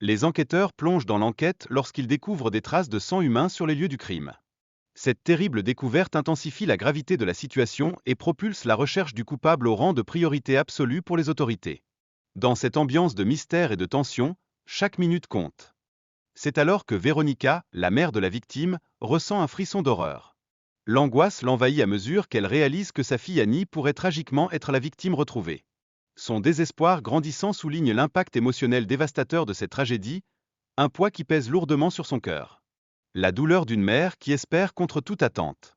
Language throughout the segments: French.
Les enquêteurs plongent dans l'enquête lorsqu'ils découvrent des traces de sang humain sur les lieux du crime. Cette terrible découverte intensifie la gravité de la situation et propulse la recherche du coupable au rang de priorité absolue pour les autorités. Dans cette ambiance de mystère et de tension, chaque minute compte. C'est alors que Véronica, la mère de la victime, ressent un frisson d'horreur. L'angoisse l'envahit à mesure qu'elle réalise que sa fille Annie pourrait tragiquement être la victime retrouvée. Son désespoir grandissant souligne l'impact émotionnel dévastateur de cette tragédie, un poids qui pèse lourdement sur son cœur. La douleur d'une mère qui espère contre toute attente.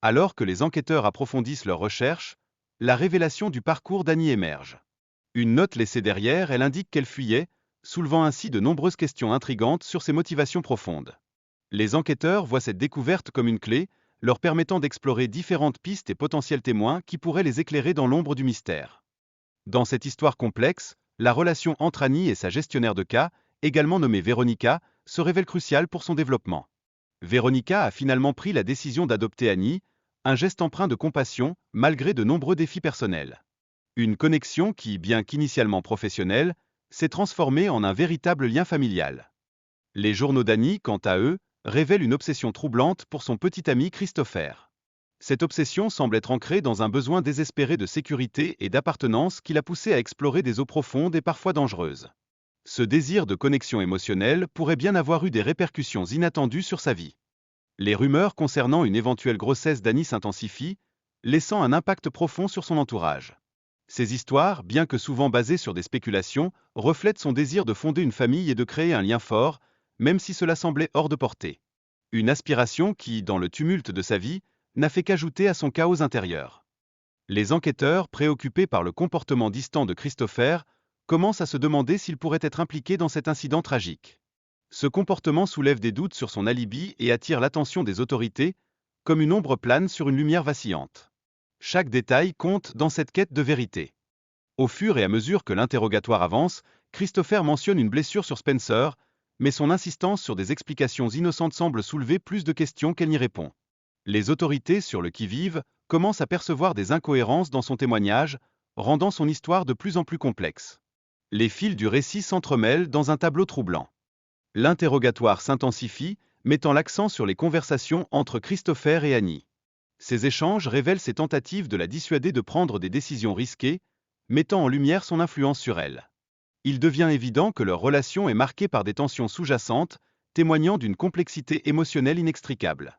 Alors que les enquêteurs approfondissent leurs recherches, la révélation du parcours d'Annie émerge. Une note laissée derrière, elle indique qu'elle fuyait, soulevant ainsi de nombreuses questions intrigantes sur ses motivations profondes. Les enquêteurs voient cette découverte comme une clé, leur permettant d'explorer différentes pistes et potentiels témoins qui pourraient les éclairer dans l'ombre du mystère. Dans cette histoire complexe, la relation entre Annie et sa gestionnaire de cas, également nommée Véronica, se révèle cruciale pour son développement. Véronica a finalement pris la décision d'adopter Annie, un geste empreint de compassion, malgré de nombreux défis personnels. Une connexion qui, bien qu'initialement professionnelle, s'est transformée en un véritable lien familial. Les journaux d'Annie, quant à eux, révèlent une obsession troublante pour son petit ami Christopher. Cette obsession semble être ancrée dans un besoin désespéré de sécurité et d'appartenance qui l'a poussé à explorer des eaux profondes et parfois dangereuses. Ce désir de connexion émotionnelle pourrait bien avoir eu des répercussions inattendues sur sa vie. Les rumeurs concernant une éventuelle grossesse d'Annie s'intensifient, laissant un impact profond sur son entourage. Ces histoires, bien que souvent basées sur des spéculations, reflètent son désir de fonder une famille et de créer un lien fort, même si cela semblait hors de portée. Une aspiration qui, dans le tumulte de sa vie, n'a fait qu'ajouter à son chaos intérieur. Les enquêteurs, préoccupés par le comportement distant de Christopher, commencent à se demander s'il pourrait être impliqué dans cet incident tragique. Ce comportement soulève des doutes sur son alibi et attire l'attention des autorités, comme une ombre plane sur une lumière vacillante. Chaque détail compte dans cette quête de vérité. Au fur et à mesure que l'interrogatoire avance, Christopher mentionne une blessure sur Spencer, mais son insistance sur des explications innocentes semble soulever plus de questions qu'elle n'y répond. Les autorités sur le qui-vive commencent à percevoir des incohérences dans son témoignage, rendant son histoire de plus en plus complexe. Les fils du récit s'entremêlent dans un tableau troublant. L'interrogatoire s'intensifie, mettant l'accent sur les conversations entre Christopher et Annie. Ces échanges révèlent ses tentatives de la dissuader de prendre des décisions risquées, mettant en lumière son influence sur elle. Il devient évident que leur relation est marquée par des tensions sous-jacentes, témoignant d'une complexité émotionnelle inextricable.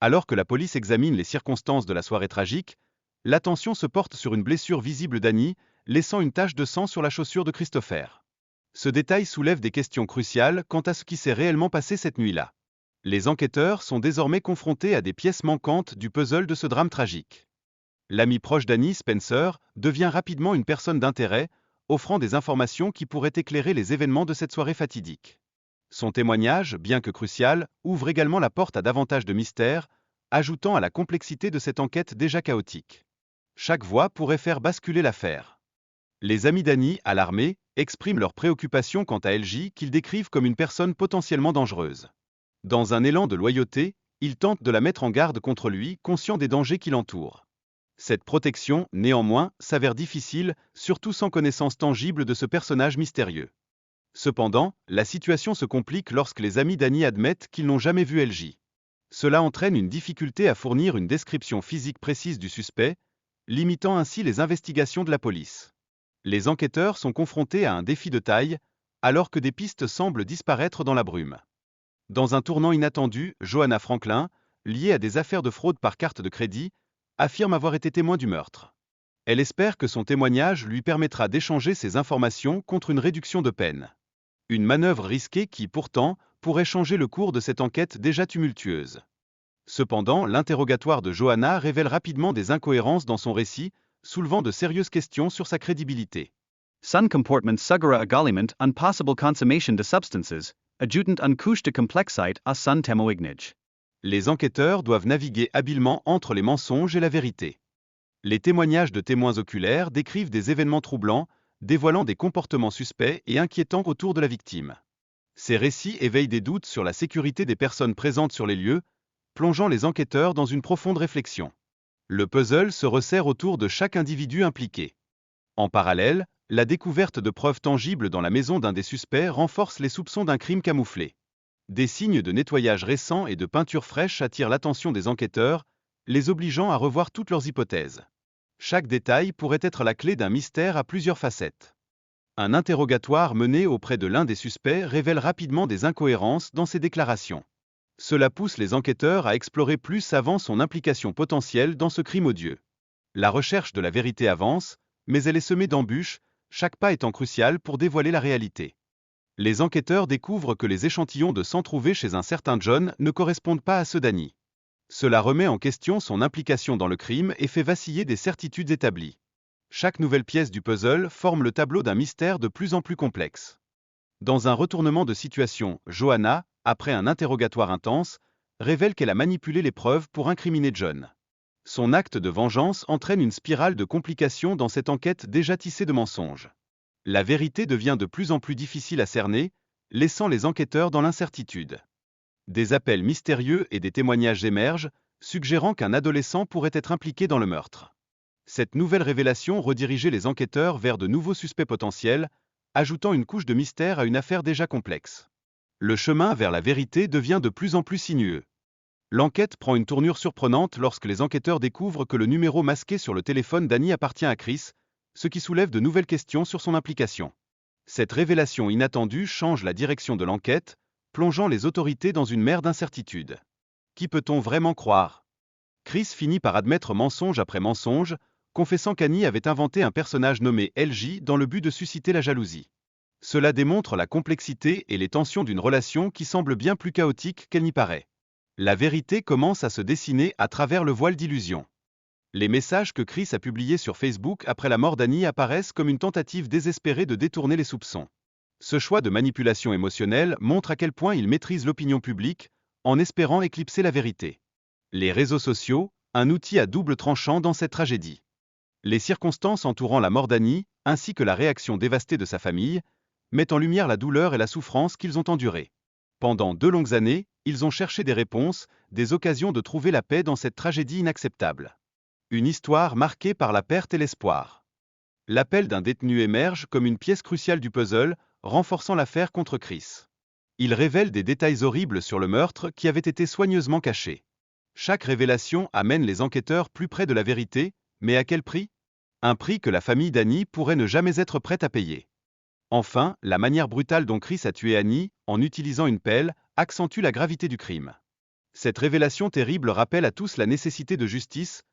Alors que la police examine les circonstances de la soirée tragique, l'attention se porte sur une blessure visible d'Annie, laissant une tache de sang sur la chaussure de Christopher. Ce détail soulève des questions cruciales quant à ce qui s'est réellement passé cette nuit-là. Les enquêteurs sont désormais confrontés à des pièces manquantes du puzzle de ce drame tragique. L'ami proche d'Annie, Spencer, devient rapidement une personne d'intérêt, offrant des informations qui pourraient éclairer les événements de cette soirée fatidique. Son témoignage, bien que crucial, ouvre également la porte à davantage de mystères, ajoutant à la complexité de cette enquête déjà chaotique. Chaque voix pourrait faire basculer l'affaire. Les amis d'Annie, alarmés, expriment leurs préoccupations quant à LJ qu'ils décrivent comme une personne potentiellement dangereuse. Dans un élan de loyauté, ils tentent de la mettre en garde contre lui, conscients des dangers qui l'entourent. Cette protection, néanmoins, s'avère difficile, surtout sans connaissance tangible de ce personnage mystérieux. Cependant, la situation se complique lorsque les amis d'Annie admettent qu'ils n'ont jamais vu LJ. Cela entraîne une difficulté à fournir une description physique précise du suspect, limitant ainsi les investigations de la police. Les enquêteurs sont confrontés à un défi de taille, alors que des pistes semblent disparaître dans la brume. Dans un tournant inattendu, Johanna Franklin, liée à des affaires de fraude par carte de crédit, affirme avoir été témoin du meurtre. Elle espère que son témoignage lui permettra d'échanger ces informations contre une réduction de peine. Une manœuvre risquée qui, pourtant, pourrait changer le cours de cette enquête déjà tumultueuse. Cependant, l'interrogatoire de Johanna révèle rapidement des incohérences dans son récit, soulevant de sérieuses questions sur sa crédibilité. Sun comportment sugera agaliment and possible consummation de substances, adjutant uncouche de complexite à sun temoignage. Les enquêteurs doivent naviguer habilement entre les mensonges et la vérité. Les témoignages de témoins oculaires décrivent des événements troublants, dévoilant des comportements suspects et inquiétants autour de la victime. Ces récits éveillent des doutes sur la sécurité des personnes présentes sur les lieux, plongeant les enquêteurs dans une profonde réflexion. Le puzzle se resserre autour de chaque individu impliqué. En parallèle, La découverte de preuves tangibles dans la maison d'un des suspects renforce les soupçons d'un crime camouflé. Des signes de nettoyage récents et de peinture fraîche attirent l'attention des enquêteurs, les obligeant à revoir toutes leurs hypothèses. Chaque détail pourrait être la clé d'un mystère à plusieurs facettes. Un interrogatoire mené auprès de l'un des suspects révèle rapidement des incohérences dans ses déclarations. Cela pousse les enquêteurs à explorer plus avant son implication potentielle dans ce crime odieux. La recherche de la vérité avance, mais elle est semée d'embûches, chaque pas étant crucial pour dévoiler la réalité. Les enquêteurs découvrent que les échantillons de sang trouvés chez un certain John ne correspondent pas à ceux d'Annie. Cela remet en question son implication dans le crime et fait vaciller des certitudes établies. Chaque nouvelle pièce du puzzle forme le tableau d'un mystère de plus en plus complexe. Dans un retournement de situation, Johanna, après un interrogatoire intense, révèle qu'elle a manipulé les preuves pour incriminer John. Son acte de vengeance entraîne une spirale de complications dans cette enquête déjà tissée de mensonges. La vérité devient de plus en plus difficile à cerner, laissant les enquêteurs dans l'incertitude. Des appels mystérieux et des témoignages émergent, suggérant qu'un adolescent pourrait être impliqué dans le meurtre. Cette nouvelle révélation redirigeait les enquêteurs vers de nouveaux suspects potentiels, ajoutant une couche de mystère à une affaire déjà complexe. Le chemin vers la vérité devient de plus en plus sinueux. L'enquête prend une tournure surprenante lorsque les enquêteurs découvrent que le numéro masqué sur le téléphone d'Annie appartient à Chris, ce qui soulève de nouvelles questions sur son implication. Cette révélation inattendue change la direction de l'enquête, plongeant les autorités dans une mer d'incertitude. Qui peut-on vraiment croire? Chris finit par admettre mensonge après mensonge, confessant qu'Annie avait inventé un personnage nommé LJ dans le but de susciter la jalousie. Cela démontre la complexité et les tensions d'une relation qui semble bien plus chaotique qu'elle n'y paraît. La vérité commence à se dessiner à travers le voile d'illusion. Les messages que Chris a publiés sur Facebook après la mort d'Annie apparaissent comme une tentative désespérée de détourner les soupçons. Ce choix de manipulation émotionnelle montre à quel point il maîtrise l'opinion publique, en espérant éclipser la vérité. Les réseaux sociaux, un outil à double tranchant dans cette tragédie. Les circonstances entourant la mort d'Annie, ainsi que la réaction dévastée de sa famille, mettent en lumière la douleur et la souffrance qu'ils ont endurées. Pendant 2 longues années, ils ont cherché des réponses, des occasions de trouver la paix dans cette tragédie inacceptable. Une histoire marquée par la perte et l'espoir. L'appel d'un détenu émerge comme une pièce cruciale du puzzle, renforçant l'affaire contre Chris. Il révèle des détails horribles sur le meurtre qui avait été soigneusement caché. Chaque révélation amène les enquêteurs plus près de la vérité, mais à quel prix? Un prix que la famille d'Annie pourrait ne jamais être prête à payer. Enfin, la manière brutale dont Chris a tué Annie, en utilisant une pelle, accentue la gravité du crime. Cette révélation terrible rappelle à tous la nécessité de justice,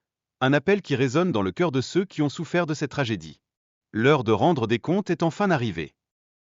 un appel qui résonne dans le cœur de ceux qui ont souffert de cette tragédie. L'heure de rendre des comptes est enfin arrivée.